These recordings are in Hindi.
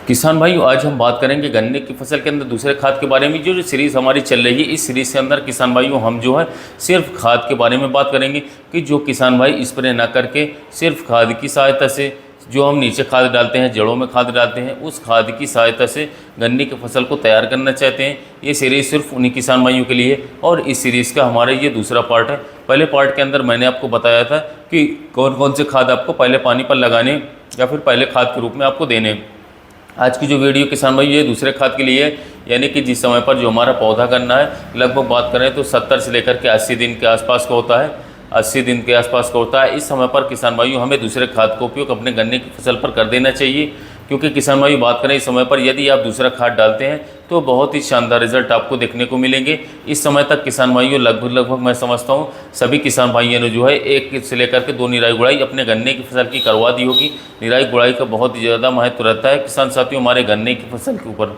किसान भाई, आज हम बात करेंगे गन्ने की फसल के अंदर दूसरे खाद के बारे में। जो सीरीज़ हमारी चल रही है, इस सीरीज़ के अंदर किसान भाइयों हम जो है सिर्फ खाद के बारे में बात करेंगे कि जो किसान भाई स्प्रे ना करके सिर्फ खाद की सहायता से, जो हम नीचे खाद डालते हैं, जड़ों में खाद डालते हैं, उस खाद की सहायता से गन्ने की फसल को तैयार करना चाहते हैं, ये सीरीज़ सिर्फ उन्हीं किसान भाइयों के लिए। और इस सीरीज़ का हमारा ये दूसरा पार्ट है। पहले पार्ट के अंदर मैंने आपको बताया था कि कौन कौन से खाद आपको पहले पानी पर लगाने या फिर पहले खाद के रूप में आपको देने। आज की जो वीडियो किसान भाई ये दूसरे खाद के लिए है, यानी कि जिस समय पर जो हमारा पौधा करना है, लगभग बात करें तो 70 से लेकर के 80 दिन के आसपास का होता है। 80 दिन के आसपास का होता है। इस समय पर किसान भाइयों हमें दूसरे खाद का उपयोग अपने गन्ने की फसल पर कर देना चाहिए, क्योंकि किसान भाई बात करें इस समय पर यदि आप दूसरा खाद डालते हैं तो बहुत ही शानदार रिजल्ट आपको देखने को मिलेंगे। इस समय तक किसान भाइयों लगभग मैं समझता हूँ सभी किसान भाइयों ने जो है 1 से लेकर के 2 निराई गुड़ाई अपने गन्ने की फसल की करवा दी होगी। निराई गुड़ाई का बहुत ही ज़्यादा महत्व रहता है किसान साथियों हमारे गन्ने की फसल के ऊपर।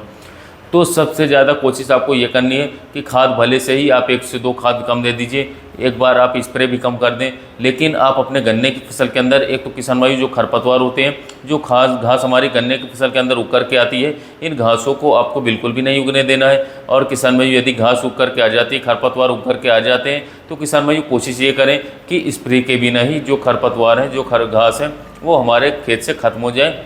तो सबसे ज़्यादा कोशिश आपको ये करनी है कि खाद भले से ही आप 1 से 2 खाद कम दे दीजिए, एक बार आप स्प्रे भी कम कर दें, लेकिन आप अपने गन्ने की फसल के अंदर एक तो किसान भाई जो खरपतवार होते हैं, जो घास हमारी गन्ने की फसल के अंदर उग करके आती है, इन घासों को आपको बिल्कुल भी नहीं उगने देना है। और किसान भाई यदि घास उग करके आ जाती है, खरपतवार उग करके आ जाते हैं, तो किसान भाई कोशिश ये करें कि स्प्रे के बिना ही जो खरपतवार है, जो घास है, वो हमारे खेत से ख़त्म हो जाए।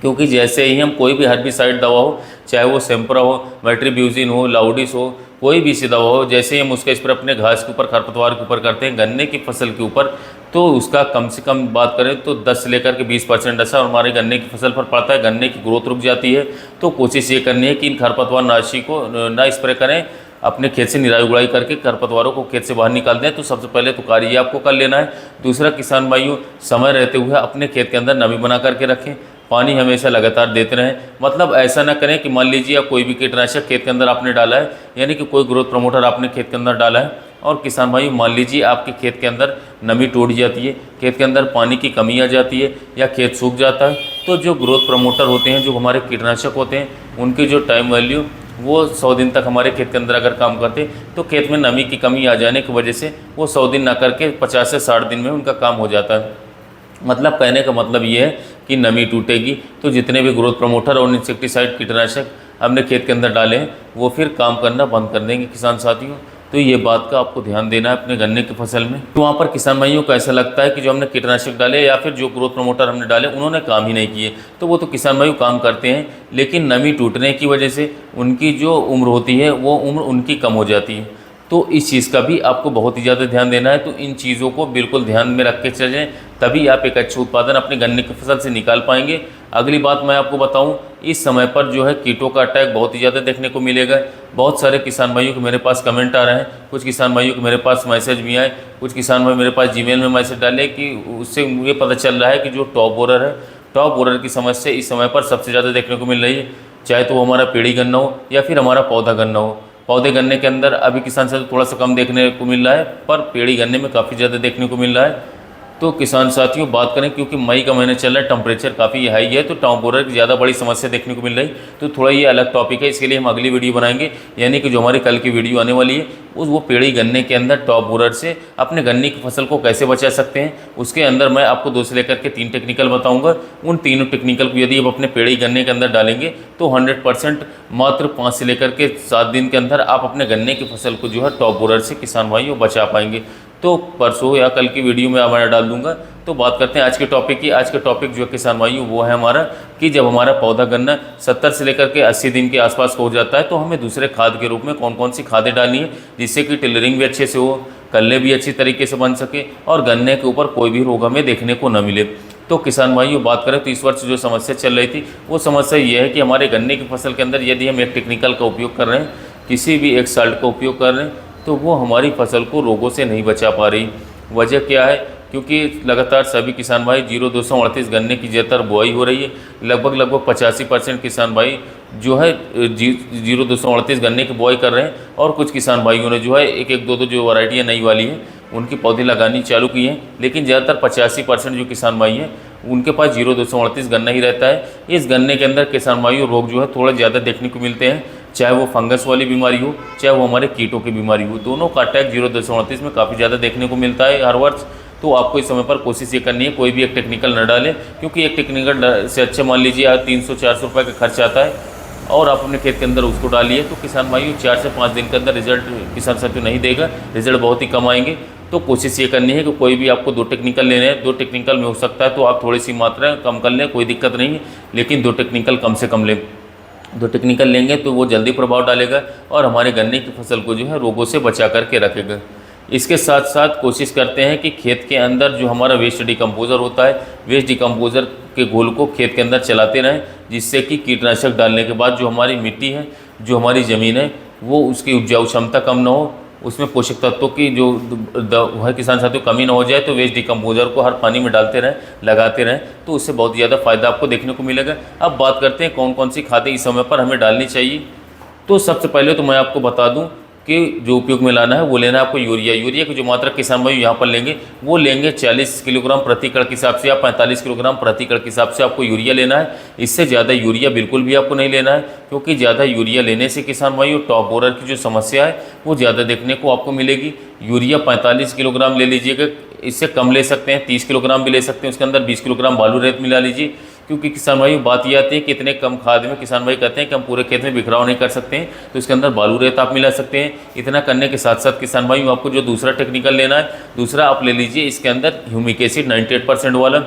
क्योंकि जैसे ही हम कोई भी हर्बिसाइड दवा हो, चाहे वो सेम्परा हो, मेट्रीब्यूजिन हो, लाउडिस हो, कोई भी सी दवा हो, जैसे ही हम उसका स्प्रे अपने घास के ऊपर, खरपतवार के ऊपर करते हैं, गन्ने की फसल के ऊपर, तो उसका कम से कम बात करें तो 10 से लेकर के 20% असर हमारे गन्ने की फसल पर पड़ता है। गन्ने की ग्रोथ रुक जाती है। तो कोशिश ये करनी है कि इन खरपतवार नाशी को ना स्प्रे करें, अपने खेत से निराई गुड़ाई करके खरपतवारों को खेत से बाहर निकाल दें। तो सबसे पहले तो कार्य ये आपको कर लेना है। दूसरा किसान भाइयों, समय रहते हुए अपने खेत के अंदर नमी बना करके रखें, पानी हमेशा लगातार देते रहें। मतलब ऐसा ना करें कि मान लीजिए आप कोई भी कीटनाशक खेत के अंदर आपने डाला है, यानी कि कोई ग्रोथ प्रमोटर आपने खेत के अंदर डाला है, और किसान भाई मान लीजिए आपके खेत के अंदर नमी टूट जाती है, खेत के अंदर पानी की कमी आ जाती है या खेत सूख जाता है, तो जो ग्रोथ प्रमोटर होते हैं, जो हमारे कीटनाशक होते हैं, उनकी जो टाइम वैल्यू वो 100 दिन तक हमारे खेत के अंदर अगर काम करते, तो खेत में नमी की कमी आ जाने की वजह से वो 100 दिन ना करके 50 से 60 दिन में उनका काम हो जाता है। मतलब कहने का मतलब ये है कि नमी टूटेगी तो जितने भी ग्रोथ प्रमोटर और इंसेक्टिसाइड कीटनाशक हमने खेत के अंदर डाले हैं, वो फिर काम करना बंद कर देंगे किसान साथियों। तो ये बात का आपको ध्यान देना है अपने गन्ने की फसल में। तो वहाँ पर किसान भाइयों को ऐसा लगता है कि जो हमने कीटनाशक डाले या फिर जो ग्रोथ प्रमोटर हमने डाले उन्होंने काम ही नहीं किए, तो वो तो किसान भाइयों काम करते हैं, लेकिन नमी टूटने की वजह से उनकी जो उम्र होती है वो उम्र उनकी कम हो जाती है। तो इस चीज़ का भी आपको बहुत ही ज़्यादा ध्यान देना है। तो इन चीज़ों को बिल्कुल ध्यान में रख के चलें, तभी आप एक अच्छा उत्पादन अपने गन्ने की फसल से निकाल पाएंगे। अगली बात मैं आपको बताऊं, इस समय पर जो है कीटों का अटैक बहुत ही ज़्यादा देखने को मिलेगा। बहुत सारे किसान भाइयों को मेरे पास कमेंट आ रहे हैं, कुछ किसान भाइयों को मेरे पास मैसेज भी आए, कुछ किसान भाई मेरे पास जीमेल में मैसेज डाले कि उससे मुझे पता चल रहा है कि जो टॉप बोरर है, टॉप बोरर की समस्या इस समय पर सबसे ज़्यादा देखने को मिल रही है। चाहे तो वो हमारा पेड़ी गन्ना हो या फिर हमारा पौधा गन्ना हो। पौधे गन्ने के अंदर अभी किसान से थोड़ा सा कम देखने को मिल रहा है, पर पेड़ी गन्ने में काफ़ी ज़्यादा देखने को मिल रहा है। तो किसान साथियों बात करें, क्योंकि मई का महीना चल रहा है, टेम्परेचर काफ़ी हाई है, तो टॉप बोरर की ज़्यादा बड़ी समस्या देखने को मिल रही। तो थोड़ा ये अलग टॉपिक है, इसके लिए हम अगली वीडियो बनाएंगे, यानी कि जो हमारी कल की वीडियो आने वाली है वो पेड़ी गन्ने के अंदर टॉप बोरर से अपने गन्ने की फसल को कैसे बचा सकते हैं। उसके अंदर मैं आपको 2 से लेकर के 3 टेक्निकल बताऊंगा। उन तीनों टेक्निकल को यदि आप अपने पेड़ी गन्ने के अंदर डालेंगे तो 100% मात्र 5 से लेकर के 7 दिन के अंदर आप अपने गन्ने की फसल को जो है टॉप बोरर से किसान भाइयों बचा पाएंगे। तो परसों या कल की वीडियो में मैं डाल दूंगा। तो बात करते हैं आज के टॉपिक की। आज का टॉपिक जो है किसान भाइयों वो है हमारा कि जब हमारा पौधा गन्ना 70 से लेकर के 80 दिन के आसपास हो जाता है, तो हमें दूसरे खाद के रूप में कौन कौन सी खादें डालनी है, जिससे कि टिलरिंग भी अच्छे से हो, कल्ले भी अच्छी तरीके से बन सके और गन्ने के ऊपर कोई भी रोग हमें देखने को न मिले। तो किसान भाइयों बात करें तो इस वर्ष जो समस्या चल रही थी, वो समस्या ये है कि हमारे गन्ने की फसल के अंदर यदि हम एक टेक्निकल का उपयोग कर रहे हैं, किसी भी एक साल्ट का उपयोग कर रहे हैं, तो वो हमारी फसल को रोगों से नहीं बचा पा रही। वजह क्या है? क्योंकि लगातार सभी किसान भाई 0,238 गन्ने की ज़्यादातर बुआई हो रही है। लगभग 85% किसान भाई जो है 0,238 गन्ने की बुआई कर रहे हैं, और कुछ किसान भाइयों ने जो है 1-1, 2-2 जो वैरायटियाँ नई वाली हैं उनकी पौधे लगानी चालू की हैं। लेकिन ज़्यादातर 85% जो किसान भाई हैं उनके पास 0,238 गन्ना ही रहता है। इस गन्ने के अंदर किसान भाइयों रोग जो है थोड़ा ज़्यादा देखने को मिलते हैं, चाहे वो फंगस वाली बीमारी हो, चाहे वो हमारे कीटों की बीमारी हो। दोनों का अटैक 0,238 में काफ़ी ज़्यादा देखने को मिलता है हर वर्ष। तो आपको इस समय पर कोशिश ये करनी है कोई भी एक टेक्निकल न डालें, क्योंकि एक टेक्निकल से अच्छे मान लीजिए 300-400 रुपये का खर्च आता है और आप अपने खेत के अंदर उसको डालिए, तो किसान भाइयों 4 से 5 दिन के अंदर रिजल्ट किसान साथियों नहीं देगा, रिजल्ट बहुत ही कम आएंगे। तो कोशिश ये करनी है कि कोई भी आपको 2 टेक्निकल लेने हैं, 2 टेक्निकल में हो सकता है तो आप थोड़ी सी मात्रा कम कर लें, कोई दिक्कत नहीं है, लेकिन 2 टेक्निकल कम से कम लें। 2 टेक्निकल लेंगे तो वो जल्दी प्रभाव डालेगा और हमारे गन्ने की फसल को जो है रोगों से बचा करके रखेगा। इसके साथ साथ कोशिश करते हैं कि खेत के अंदर जो हमारा वेस्ट डिकम्पोज़र होता है, वेस्ट डिकम्पोज़र के घोल को खेत के अंदर चलाते रहें, जिससे कि कीटनाशक डालने के बाद जो हमारी मिट्टी है, जो हमारी ज़मीन है, वो उसकी उपजाऊ क्षमता कम ना हो, उसमें पोषक तत्वों की जो है किसान साथियों कमी ना हो जाए, तो वेस्ट डिकम्पोज़र को हर पानी में डालते रहें, लगाते रहें, तो उससे बहुत ज़्यादा फ़ायदा आपको देखने को मिलेगा। अब बात करते हैं कौन कौन सी खादें इस समय पर हमें डालनी चाहिए। तो सबसे पहले तो मैं आपको बता दूं कि जो उपयोग में लाना है वो लेना है आपको यूरिया। यूरिया की जो मात्रा किसान भाई यहाँ पर लेंगे वो लेंगे 40 किलोग्राम प्रति एकड़ के हिसाब से या 45 किलोग्राम प्रति एकड़ के हिसाब से आपको यूरिया लेना है। इससे ज़्यादा यूरिया बिल्कुल भी आपको नहीं लेना है, क्योंकि ज़्यादा यूरिया लेने से किसान भाई टॉप बोरर की जो समस्या है वो ज़्यादा देखने को आपको मिलेगी। यूरिया 45 किलोग्राम ले लीजिएगा, इससे कम ले सकते हैं, 30 किलोग्राम भी ले सकते हैं, उसके अंदर 20 किलोग्राम बालू रेत मिला लीजिए। क्योंकि किसान भाई बात ये आती है कि इतने कम खाद में किसान भाई कहते हैं कि हम पूरे खेत में बिखराव नहीं कर सकते हैं, तो इसके अंदर बालू रेत आप मिला सकते हैं। इतना करने के साथ साथ किसान भाई आपको जो दूसरा टेक्निकल लेना है, दूसरा आप ले लीजिए इसके अंदर ह्यूमिक एसिड 98% वाला।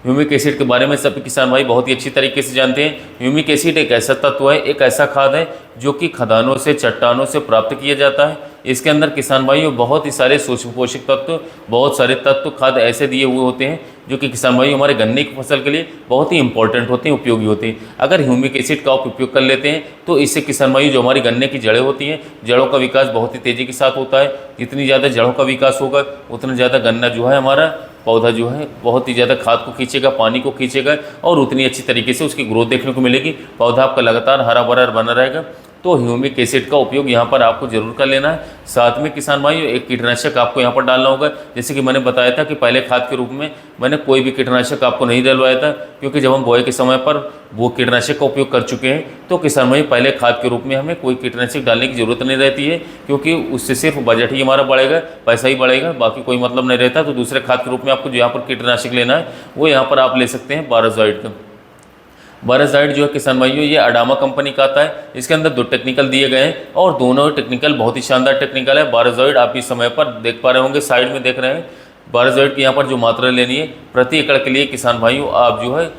ह्यूमिक एसिड के बारे में सब किसान भाई बहुत ही अच्छी तरीके से जानते हैं। ह्यूमिक एसिड एक ऐसा तत्व है, एक ऐसा खाद है जो कि खदानों से, चट्टानों से प्राप्त किया जाता है। इसके अंदर किसान भाइयों बहुत ही सारे सूक्ष्म पोषक तत्व, बहुत सारे तत्व खाद ऐसे दिए हुए होते हैं जो कि किसान भाइयों हमारे गन्ने की फसल के लिए बहुत ही इंपॉर्टेंट होते हैं, उपयोगी होते हैं। अगर ह्यूमिक एसिड का आप उपयोग कर लेते हैं तो इससे किसान भाइयों जो हमारी गन्ने की जड़ें होती हैं, जड़ों का विकास बहुत ही तेज़ी के साथ होता है। जितनी ज़्यादा जड़ों का विकास होगा उतना ज़्यादा गन्ना जो है हमारा पौधा जो है बहुत ही ज़्यादा खाद को खींचेगा, पानी को खींचेगा और उतनी अच्छी तरीके से उसकी ग्रोथ देखने को मिलेगी। पौधा आपका लगातार हरा भरा बना रहेगा। तो ह्यूमिक एसिड का उपयोग यहाँ पर आपको जरूर कर लेना है। साथ में किसान भाइयों एक कीटनाशक आपको यहाँ पर डालना होगा। जैसे कि मैंने बताया था कि पहले खाद के रूप में मैंने कोई भी कीटनाशक आपको नहीं डलवाया था, क्योंकि जब हम बोए के समय पर वो कीटनाशक का उपयोग कर चुके हैं तो किसान भाई पहले खाद के रूप में हमें कोई कीटनाशक डालने की ज़रूरत नहीं रहती है, क्योंकि उससे सिर्फ बजट ही हमारा बढ़ेगा, पैसा ही बढ़ेगा, बाकी कोई मतलब नहीं रहता। तो दूसरे खाद के रूप में आपको जो यहाँ पर कीटनाशक लेना है वो यहाँ पर आप ले सकते हैं बाराज़ाइड का। बाराज़ाइड जो है किसान भाइयों ये अडामा कंपनी का आता है। इसके अंदर 2 टेक्निकल दिए गए हैं और दोनों टेक्निकल बहुत ही शानदार टेक्निकल है। बाराज़ाइड आप इस समय पर देख पा रहे होंगे, साइड में देख रहे हैं। बाराज़ाइड की यहाँ पर जो मात्रा लेनी है प्रति एकड़ के लिए किसान भाइयों आप जो है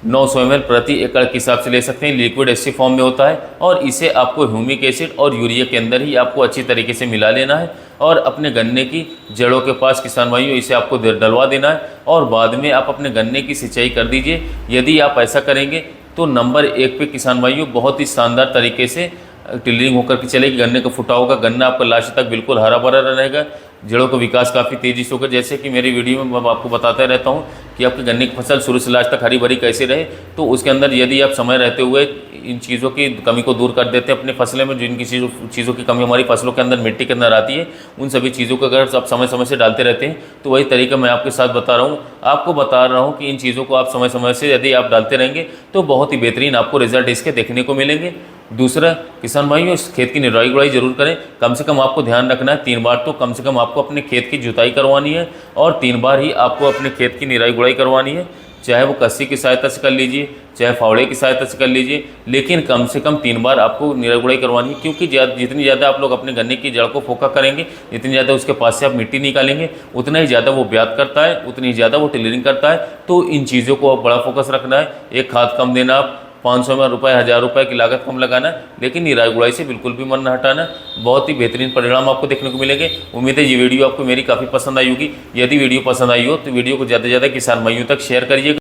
900 ml प्रति एकड़ के हिसाब से ले सकते हैं। लिक्विड ऐसी फॉर्म में होता है और इसे आपको ह्यूमिक एसिड और यूरिया के अंदर ही आपको अच्छी तरीके से मिला लेना है और अपने गन्ने की जड़ों के पास किसान भाइयों इसे आपको डलवा देना है और बाद में आप अपने गन्ने की सिंचाई कर दीजिए। यदि आप ऐसा करेंगे तो नंबर 1 पे किसान भाइयों बहुत ही शानदार तरीके से टिलरिंग होकर के चलेगी, गन्ने का फुटा होगा, गन्ना आपका लास्ट तक बिल्कुल हरा भरा रहेगा, जड़ों का विकास काफ़ी तेज़ी से होगा। जैसे कि मेरी वीडियो में मैं आपको बताता रहता हूँ कि आपकी गन्ने की फसल शुरू से लास्ट तक हरी भरी कैसे रहे, तो उसके अंदर यदि आप समय रहते हुए इन चीज़ों की कमी को दूर कर देते हैं अपनी फसलों में, जिनकी चीज़ों की कमी हमारी फसलों के अंदर मिट्टी के अंदर आती है, उन सभी चीज़ों को अगर आप समय समय से डालते रहते हैं तो वही तरीका मैं आपके साथ बता रहा हूँ। आपको बता रहा हूँ कि इन चीज़ों को आप समय समय से यदि आप डालते रहेंगे तो बहुत ही बेहतरीन आपको रिजल्ट इसके देखने को मिलेंगे। दूसरा किसान भाइयों इस खेत की निराई गुड़ाई जरूर करें। कम से कम आपको ध्यान रखना है 3 बार तो कम से कम आपको अपने खेत की जुताई करवानी है और 3 बार ही आपको अपने खेत की निराई गुड़ाई करवानी है। चाहे वो कस्सी की सहायता से कर लीजिए, चाहे फावड़े की सहायता से कर लीजिए, लेकिन कम से कम 3 बार आपको निराई गुड़ाई करवानी है। क्योंकि जितनी ज़्यादा आप लोग अपने गन्ने की जड़ को फोका करेंगे, जितनी ज़्यादा उसके पास से आप मिट्टी निकालेंगे, उतना ही ज़्यादा वो ब्यात करता है, उतनी ही ज़्यादा वो टिलरिंग करता है। तो इन चीज़ों को बड़ा फोकस रखना है। एक खाद कम देना, आप 500 रुपये 1000 रुपये की लागत कम लगाना, लेकिन निराई गुड़ाई से बिल्कुल भी मन न हटाना। बहुत ही बेहतरीन परिणाम आपको देखने को मिलेंगे। उम्मीद है ये वीडियो आपको मेरी काफ़ी पसंद आई होगी। यदि वीडियो पसंद आई हो तो वीडियो को ज़्यादा से ज़्यादा किसान भाइयों तक शेयर करिएगा।